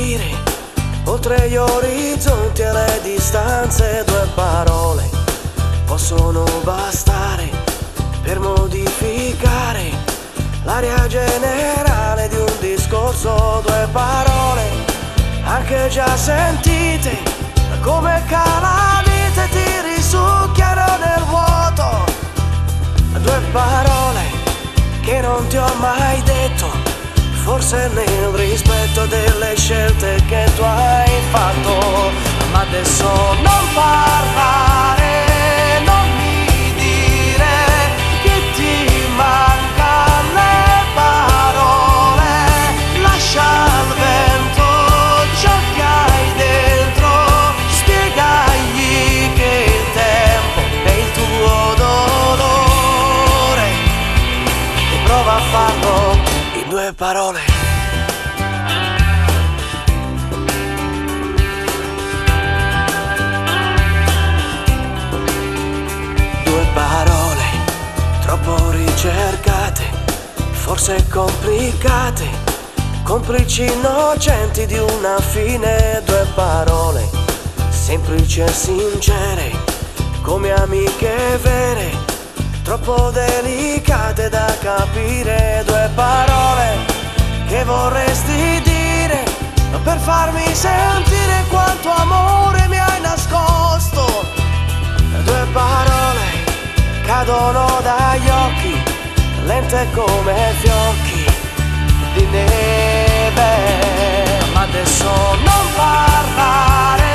dire, oltre gli orizzonti e le distanze, due parole possono bastare per modificare l'aria generale di un discorso. Due parole anche già sentite, come calamite ti risucchiano nel vuoto. Due parole che non ti ho mai detto, forse nel rispetto delle scelte che tu hai fatto. Ma adesso non parlare, non mi dire che ti mancano le parole. Lascia al vento ciò che hai dentro, spiegagli che il tempo è il tuo dolore e prova a farlo in due parole. Due parole troppo ricercate, forse complicate, complici innocenti di una fine. Due parole semplici e sincere, come amiche vere, troppo delicate da capire. Due parole che vorresti dire per farmi sentire quanto amore mi hai nascosto. Due parole cadono dagli occhi, lente come fiocchi di neve. Ma adesso non parlare,